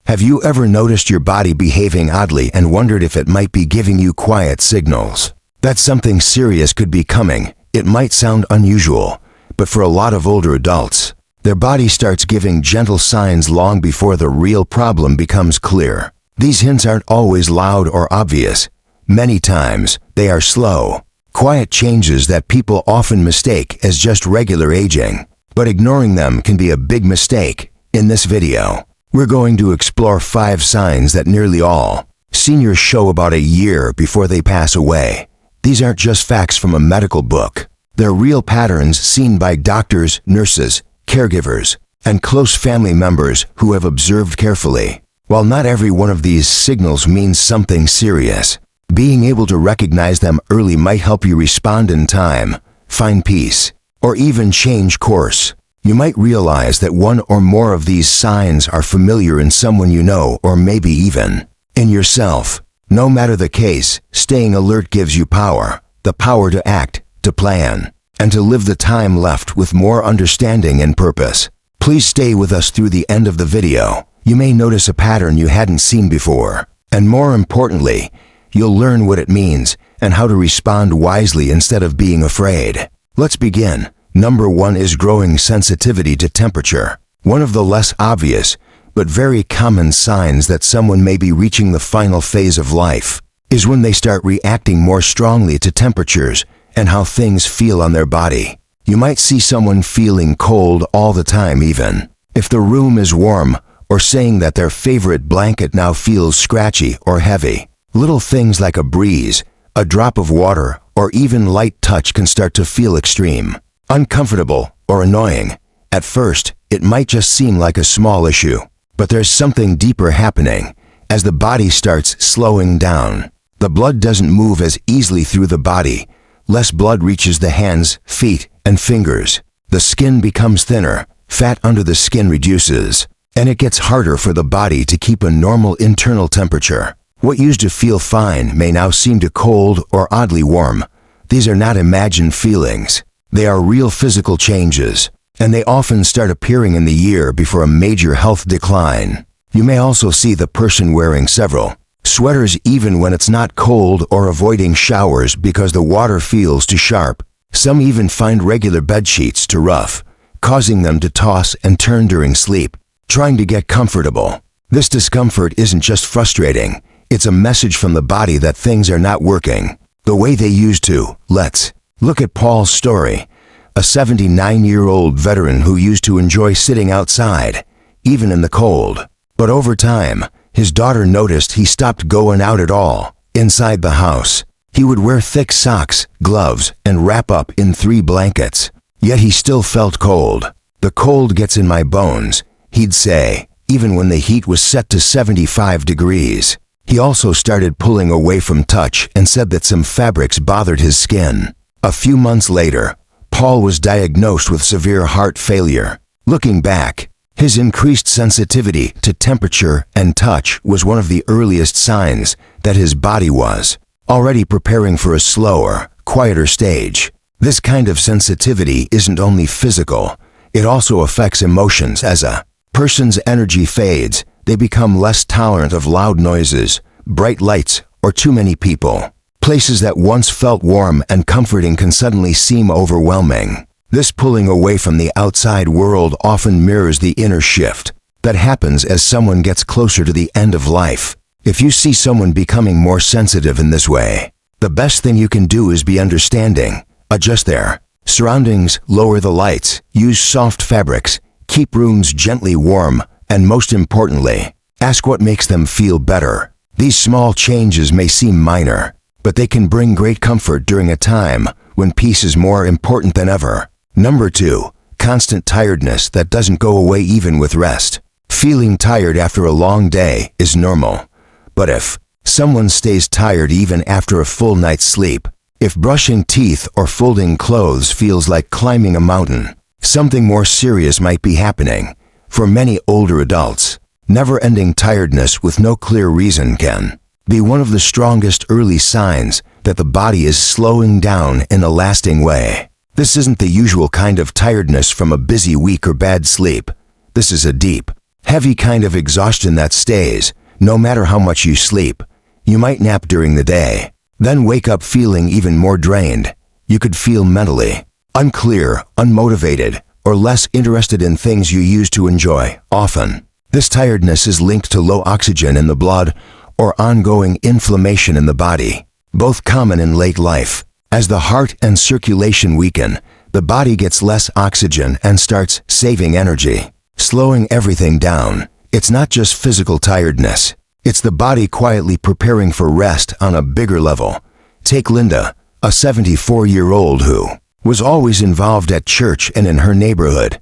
Have you ever noticed your body behaving oddly and wondered if it might be giving you quiet signals that something serious could be coming? It might sound unusual, but for a lot of older adults, their body starts giving gentle signs long before the real problem becomes clear. These hints aren't always loud or obvious. Many times, they are slow, quiet changes that people often mistake as just regular aging. But ignoring them can be a big mistake. In this video, we're going to explore 5 signs that nearly all seniors show about a year before they pass away. These aren't just facts from a medical book. They're real patterns seen by doctors, nurses, caregivers, and close family members who have observed carefully. While not every one of these signals means something serious, being able to recognize them early might help you respond in time, find peace, or even change course. You might realize that one or more of these signs are familiar in someone you know, or maybe even in yourself. No matter the case, staying alert gives you power, the power to act, to plan, and to live the time left with more understanding and purpose. Please stay with us through the end of the video. You may notice a pattern you hadn't seen before, and more importantly, you'll learn what it means and how to respond wisely instead of being afraid. Let's begin. Number 1 is growing sensitivity to temperature. One of the less obvious, but very common signs that someone may be reaching the final phase of life is when they start reacting more strongly to temperatures and how things feel on their body. You might see someone feeling cold all the time, even if the room is warm, or saying that their favorite blanket now feels scratchy or heavy. Little things like a breeze, a drop of water, or even light touch can start to feel extreme, uncomfortable, or annoying. At first, it might just seem like a small issue, but there's something deeper happening. As the body starts slowing down, the blood doesn't move as easily through the body. Less blood reaches the hands, feet, and fingers. The skin becomes thinner, fat under the skin reduces, and it gets harder for the body to keep a normal internal temperature. What used to feel fine may now seem to cold or oddly warm. These are not imagined feelings. They are real physical changes, and they often start appearing in the year before a major health decline. You may also see the person wearing several sweaters even when it's not cold, or avoiding showers because the water feels too sharp. Some even find regular bed sheets too rough, causing them to toss and turn during sleep, trying to get comfortable. This discomfort isn't just frustrating. It's a message from the body that things are not working the way they used to. Let's look at Paul's story, a 79-year-old veteran who used to enjoy sitting outside, even in the cold. But over time, his daughter noticed he stopped going out at all. Inside the house, he would wear thick socks, gloves, and wrap up in 3 blankets. Yet he still felt cold. "The cold gets in my bones," he'd say, even when the heat was set to 75 degrees. He also started pulling away from touch and said that some fabrics bothered his skin. A few months later, Paul was diagnosed with severe heart failure. Looking back, his increased sensitivity to temperature and touch was one of the earliest signs that his body was already preparing for a slower, quieter stage. This kind of sensitivity isn't only physical, it also affects emotions. As a person's energy fades, they become less tolerant of loud noises, bright lights, or too many people. Places that once felt warm and comforting can suddenly seem overwhelming. This pulling away from the outside world often mirrors the inner shift that happens as someone gets closer to the end of life. If you see someone becoming more sensitive in this way, the best thing you can do is be understanding. Adjust their surroundings, lower the lights, use soft fabrics, keep rooms gently warm, and most importantly, ask what makes them feel better. These small changes may seem minor, but they can bring great comfort during a time when peace is more important than ever. Number 2, constant tiredness that doesn't go away even with rest. Feeling tired after a long day is normal, but if someone stays tired even after a full night's sleep, if brushing teeth or folding clothes feels like climbing a mountain, something more serious might be happening. For many older adults, never-ending tiredness with no clear reason can be one of the strongest early signs that the body is slowing down in a lasting way. This isn't the usual kind of tiredness from a busy week or bad sleep. This is a deep, Heavy kind of exhaustion that stays, no matter how much you sleep. You might nap during the day, then wake up feeling even more drained. You could feel mentally unclear, unmotivated, or less interested in things you used to enjoy. Often, this tiredness is linked to low oxygen in the blood or ongoing inflammation in the body, both common in late life. As the heart and circulation weaken, the body gets less oxygen and starts saving energy, slowing everything down. It's not just physical tiredness. It's the body quietly preparing for rest on a bigger level. Take Linda, a 74-year-old who was always involved at church and in her neighborhood.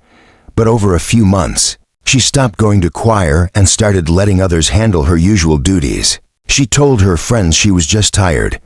But over a few months, she stopped going to choir and started letting others handle her usual duties. She told her friends she was just tired,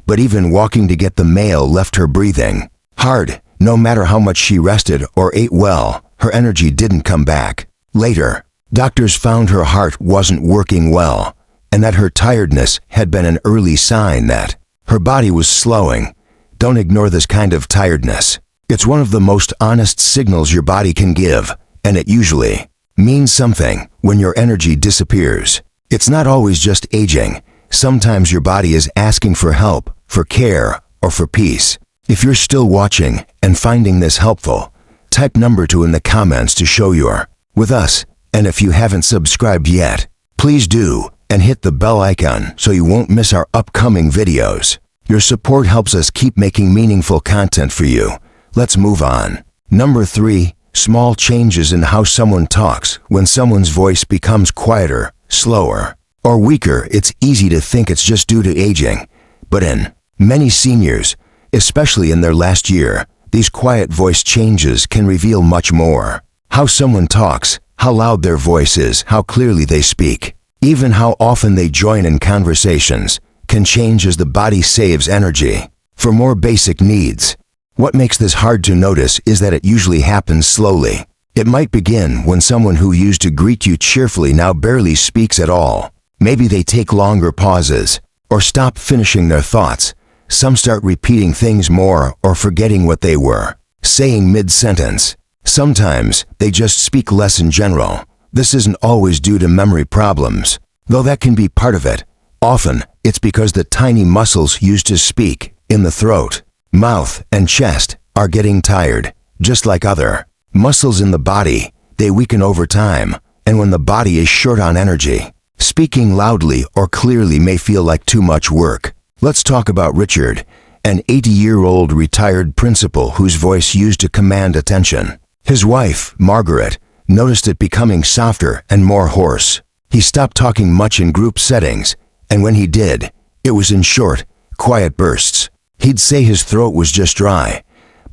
but even walking to get the mail left her breathing hard. No matter how much she rested or ate well, her energy didn't come back. Later, doctors found her heart wasn't working well, and that her tiredness had been an early sign that her body was slowing. Don't ignore this kind of tiredness. It's one of the most honest signals your body can give, and it usually means something when your energy disappears. It's not always just aging. Sometimes your body is asking for help, for care, or for peace. If you're still watching and finding this helpful, type number 2 in the comments to show you're with us. And if you haven't subscribed yet, please do, and hit the bell icon so you won't miss our upcoming videos. Your support helps us keep making meaningful content for you. Let's move on. Number 3, small changes in how someone talks. When someone's voice becomes quieter, slower, or weaker, it's easy to think it's just due to aging. But in many seniors, especially in their last year, these quiet voice changes can reveal much more. How someone talks, how loud their voice is, how clearly they speak, even how often they join in conversations, can change as the body saves energy for more basic needs. What makes this hard to notice is that it usually happens slowly. It might begin when someone who used to greet you cheerfully now barely speaks at all. Maybe they take longer pauses or stop finishing their thoughts. Some start repeating things more or forgetting what they were saying mid-sentence. Sometimes they just speak less in general. This isn't always due to memory problems, though that can be part of it. Often, it's because the tiny muscles used to speak in the throat, mouth, and chest are getting tired. Just like other muscles in the body, they weaken over time, and when the body is short on energy, speaking loudly or clearly may feel like too much work. Let's talk about Richard, an 80-year-old retired principal whose voice used to command attention. His wife, Margaret, noticed it becoming softer and more hoarse. He stopped talking much in group settings, and when he did, it was in short, quiet bursts. He'd say his throat was just dry,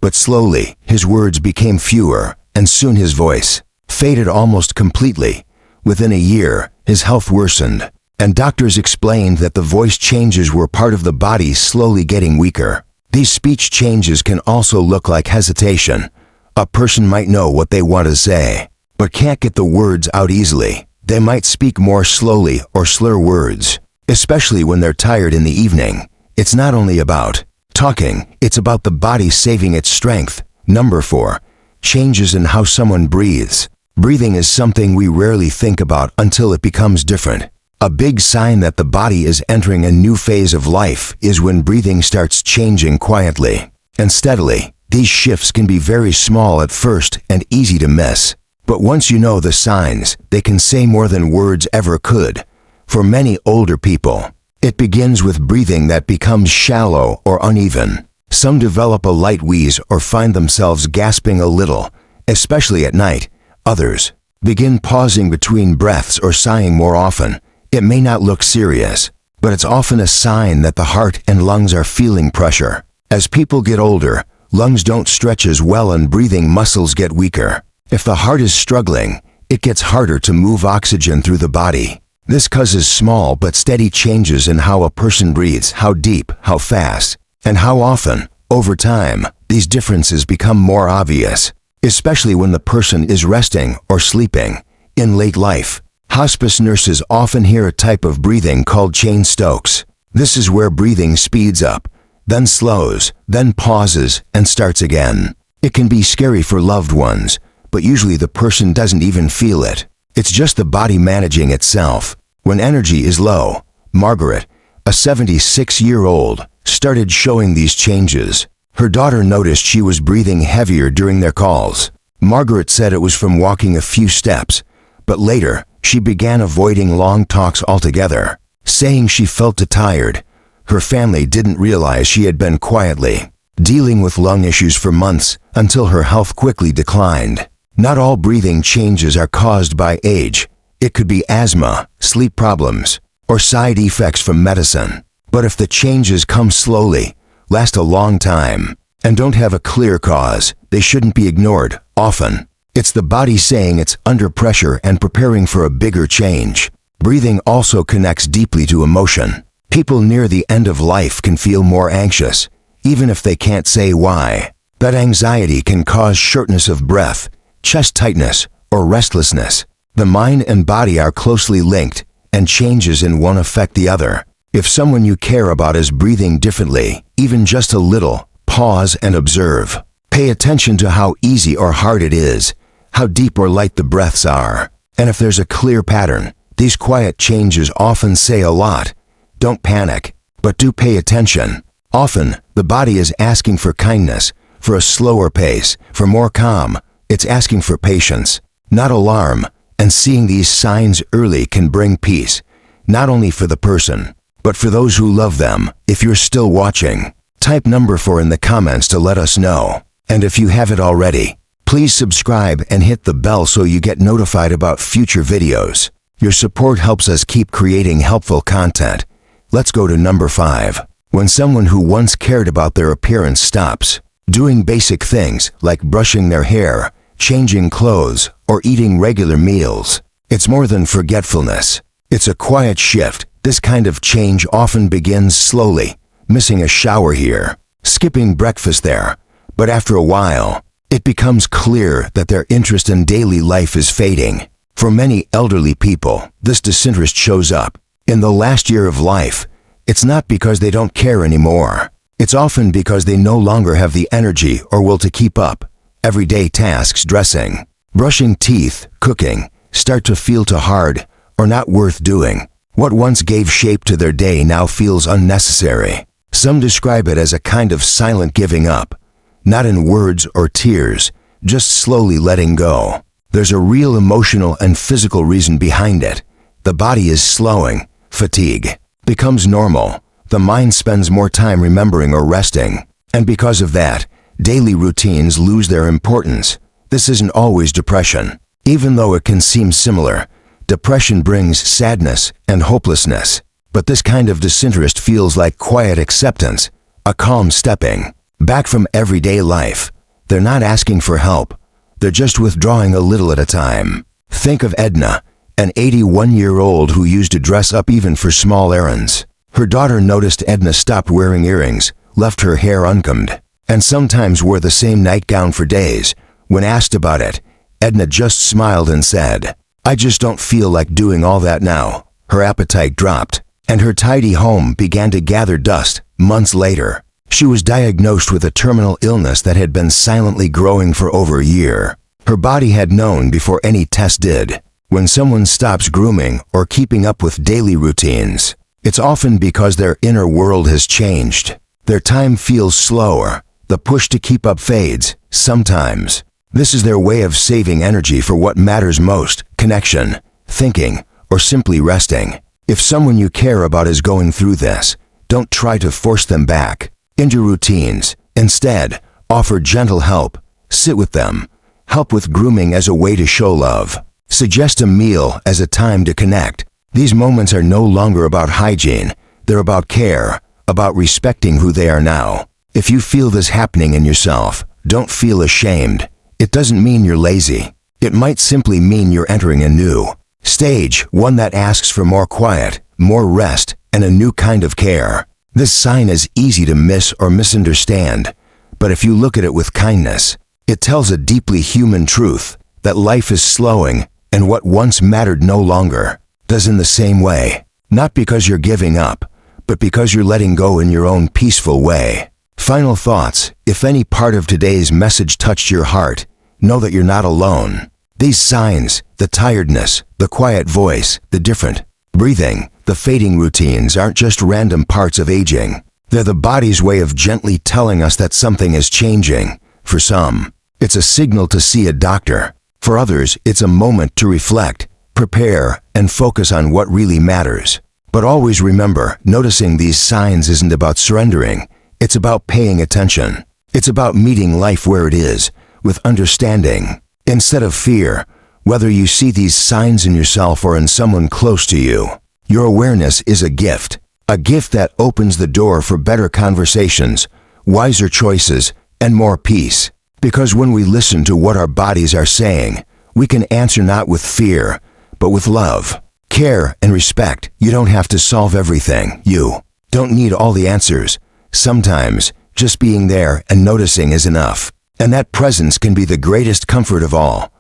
but slowly his words became fewer, and soon his voice faded almost completely. Within a year, his health worsened, and doctors explained that the voice changes were part of the body slowly getting weaker. These speech changes can also look like hesitation. A person might know what they want to say, but can't get the words out easily. They might speak more slowly or slur words, especially when they're tired in the evening. It's not only about talking, it's about the body saving its strength. Number 4, changes in how someone breathes. Breathing is something we rarely think about until it becomes different. A big sign that the body is entering a new phase of life is when breathing starts changing quietly and steadily. These shifts can be very small at first and easy to miss, but once you know the signs, they can say more than words ever could. For many older people, it begins with breathing that becomes shallow or uneven. Some develop a light wheeze or find themselves gasping a little, especially at night. Others begin pausing between breaths or sighing more often. It may not look serious, but it's often a sign that the heart and lungs are feeling pressure. As people get older, lungs don't stretch as well and breathing muscles get weaker. If the heart is struggling, it gets harder to move oxygen through the body. This causes small but steady changes in how a person breathes, how deep, how fast, and how often. Over time, these differences become more obvious, especially when the person is resting or sleeping. In late life, hospice nurses often hear a type of breathing called chain stokes. This is where breathing speeds up, then slows, then pauses, and starts again. It can be scary for loved ones, but usually the person doesn't even feel it. It's just the body managing itself. When energy is low, Margaret, a 76-year-old, started showing these changes. Her daughter noticed she was breathing heavier during their calls. Margaret said it was from walking a few steps, but later she began avoiding long talks altogether, saying she felt too tired. Her family didn't realize she had been quietly dealing with lung issues for months until her health quickly declined. Not all breathing changes are caused by age. It could be asthma, sleep problems, or side effects from medicine. But if the changes come slowly, last a long time, and don't have a clear cause, they shouldn't be ignored. Often, it's the body saying it's under pressure and preparing for a bigger change. Breathing also connects deeply to emotion. People near the end of life can feel more anxious, even if they can't say why. That anxiety can cause shortness of breath, chest tightness, or restlessness. The mind and body are closely linked, and changes in one affect the other. If someone you care about is breathing differently, even just a little, pause and observe. Pay attention to how easy or hard it is, how deep or light the breaths are. And if there's a clear pattern, these quiet changes often say a lot. Don't panic, but do pay attention. Often, the body is asking for kindness, for a slower pace, for more calm. It's asking for patience, not alarm. And seeing these signs early can bring peace, not only for the person, but for those who love them. If you're still watching, type number 4 in the comments to let us know. And if you haven't already, please subscribe and hit the bell so you get notified about future videos. Your support helps us keep creating helpful content. Let's go to number 5. When someone who once cared about their appearance stops doing basic things like brushing their hair, changing clothes, or eating regular meals, it's more than forgetfulness. It's a quiet shift. This kind of change often begins slowly, missing a shower here, skipping breakfast there. But after a while, it becomes clear that their interest in daily life is fading. For many elderly people, this disinterest shows up in the last year of life. It's not because they don't care anymore. It's often because they no longer have the energy or will to keep up. Everyday tasks, dressing, brushing teeth, cooking, start to feel too hard or not worth doing. What once gave shape to their day now feels unnecessary. Some describe it as a kind of silent giving up, not in words or tears, just slowly letting go. There's a real emotional and physical reason behind it. The body is slowing, fatigue becomes normal, the mind spends more time remembering or resting, and because of that, daily routines lose their importance. This isn't always depression. Even though it can seem similar, depression brings sadness and hopelessness. But this kind of disinterest feels like quiet acceptance, a calm stepping back from everyday life. They're not asking for help. They're just withdrawing a little at a time. Think of Edna, an 81-year-old who used to dress up even for small errands. Her daughter noticed Edna stopped wearing earrings, left her hair uncombed, and sometimes wore the same nightgown for days. When asked about it, Edna just smiled and said, "I just don't feel like doing all that now." Her appetite dropped, and her tidy home began to gather dust. Months later, she was diagnosed with a terminal illness that had been silently growing for over a year. Her body had known before any test did. When someone stops grooming or keeping up with daily routines, it's often because their inner world has changed. Their time feels slower. The push to keep up fades. Sometimes, this is their way of saving energy for what matters most: connection, thinking, or simply resting. If someone you care about is going through this, don't try to force them back into routines. Instead, offer gentle help. Sit with them. Help with grooming as a way to show love. Suggest a meal as a time to connect. These moments are no longer about hygiene. They're about care, about respecting who they are now. If you feel this happening in yourself, don't feel ashamed. It doesn't mean you're lazy. It might simply mean you're entering a new stage, one that asks for more quiet, more rest, and a new kind of care. This sign is easy to miss or misunderstand, but if you look at it with kindness, it tells a deeply human truth that life is slowing and what once mattered no longer does in the same way. Not because you're giving up, but because you're letting go in your own peaceful way. Final thoughts: if any part of today's message touched your heart, know that you're not alone. These signs, the tiredness, the quiet voice, the different breathing, the fading routines aren't just random parts of aging. They're the body's way of gently telling us that something is changing. For some, it's a signal to see a doctor. For others, it's a moment to reflect, prepare, and focus on what really matters. But always remember, noticing these signs isn't about surrendering. It's about paying attention. It's about meeting life where it is, with understanding, instead of fear. Whether you see these signs in yourself or in someone close to you, your awareness is a gift that opens the door for better conversations, wiser choices, and more peace. Because when we listen to what our bodies are saying, we can answer not with fear, but with love, care, and respect. You don't have to solve everything. You don't need all the answers. Sometimes, just being there and noticing is enough. And that presence can be the greatest comfort of all.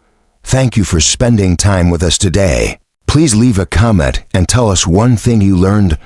Thank you for spending time with us today. Please leave a comment and tell us one thing you learned